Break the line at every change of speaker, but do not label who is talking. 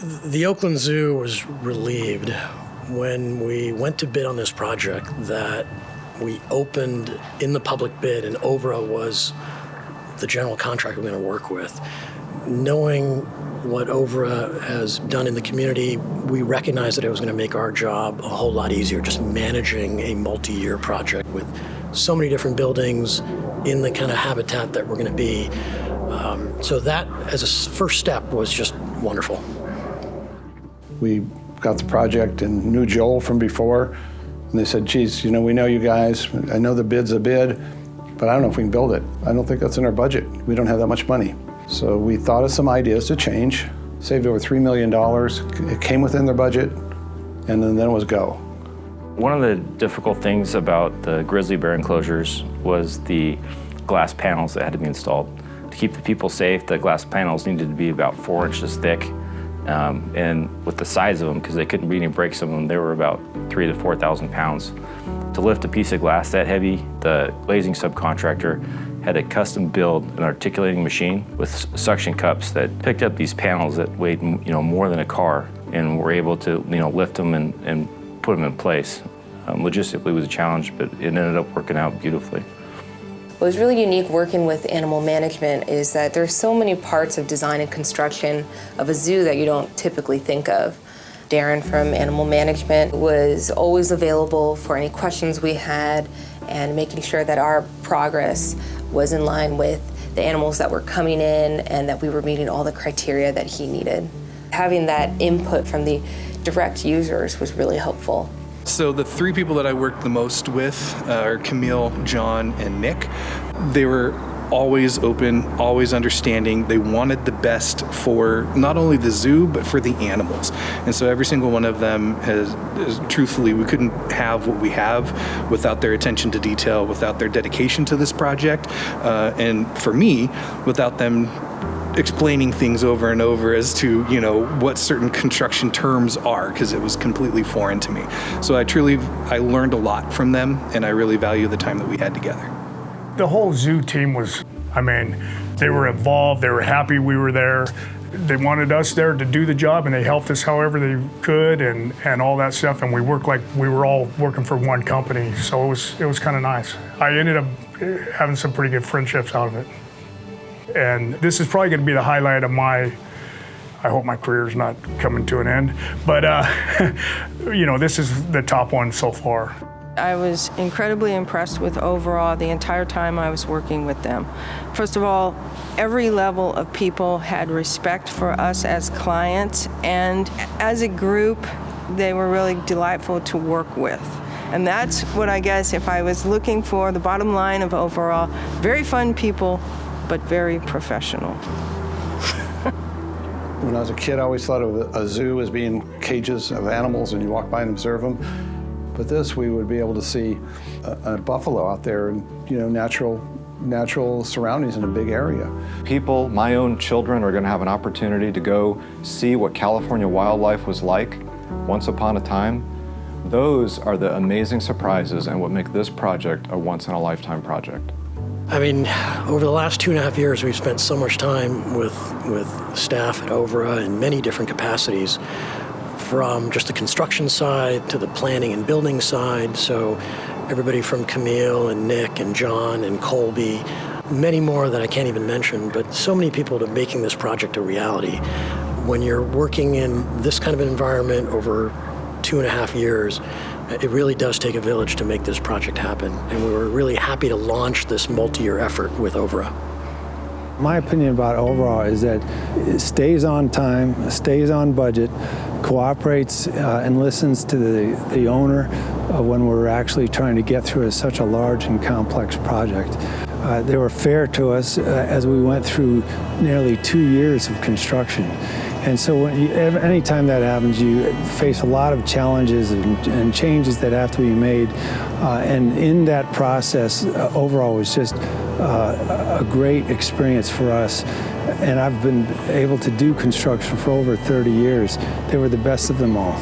The Oakland Zoo was relieved when we went to bid on this project that we opened in the public bid and Overaa was the general contractor we're going to work with. Knowing what Overaa has done in the community, we recognized that it was going to make our job a whole lot easier, just managing a multi-year project with so many different buildings in the kind of habitat that we're going to be. So that, as a first step, was just wonderful.
We got the project and knew Joel from before, and they said, geez, you know, we know you guys. I know the bid's a bid, but I don't know if we can build it. I don't think that's in our budget. We don't have that much money. So we thought of some ideas to change, saved over $3 million. It came within their budget, and then it was go.
One of the difficult things about the grizzly bear enclosures was the glass panels that had to be installed. To keep the people safe, the glass panels needed to be about 4 inches thick. And with the size of them, because they couldn't read any breaks of them, they were about 3,000 to 4,000 pounds. To lift a piece of glass that heavy, the glazing subcontractor had a custom build an articulating machine with suction cups that picked up these panels that weighed, more than a car, and were able to, lift them and put them in place. Logistically, it was a challenge, but it ended up working out beautifully.
What was really unique working with animal management is that there's so many parts of design and construction of a zoo that you don't typically think of. Darren from Animal Management was always available for any questions we had and making sure that our progress was in line with the animals that were coming in and that we were meeting all the criteria that he needed. Having that input from the direct users was really helpful.
So the three people that I worked the most with are Camille, John, and Nick. They were always open, always understanding. They wanted the best for not only the zoo, but for the animals. And so every single one of them has truthfully, we couldn't have what we have without their attention to detail, without their dedication to this project. And for me, without them explaining things over and over as to, what certain construction terms are, because it was completely foreign to me. So I learned a lot from them, and I really value the time that we had together.
The whole zoo team was, they were involved, they were happy we were there. They wanted us there to do the job, and they helped us however they could and all that stuff, and we worked like we were all working for one company, so it was kind of nice. I ended up having some pretty good friendships out of it. And this is probably going to be the highlight of I hope my career's not coming to an end, but this is the top one so far.
I was incredibly impressed with Overaa the entire time I was working with them. First of all, every level of people had respect for us as clients, and as a group, they were really delightful to work with. And that's what I guess if I was looking for the bottom line of Overaa, very fun people, but very professional.
When I was a kid, I always thought of a zoo as being cages of animals and you walk by and observe them. But this, we would be able to see a buffalo out there in natural surroundings in a big area.
People, my own children, are going to have an opportunity to go see what California wildlife was like once upon a time. Those are the amazing surprises and what make this project a once-in-a-lifetime project.
Over the last 2.5 years, we've spent so much time with staff at Overaa in many different capacities, from just the construction side to the planning and building side. So everybody from Camille and Nick and John and Colby, many more that I can't even mention, but so many people to making this project a reality. When you're working in this kind of an environment over 2.5 years, it really does take a village to make this project happen, and we were really happy to launch this multi-year effort with Overaa.
My opinion about Overaa is that it stays on time, stays on budget, cooperates and listens to the owner when we're actually trying to get through such a large and complex project. They were fair to us as we went through nearly 2 years of construction. And so anytime that happens, you face a lot of challenges and changes that have to be made. And in that process, Overaa was just a great experience for us. And I've been able to do construction for over 30 years. They were the best of them all.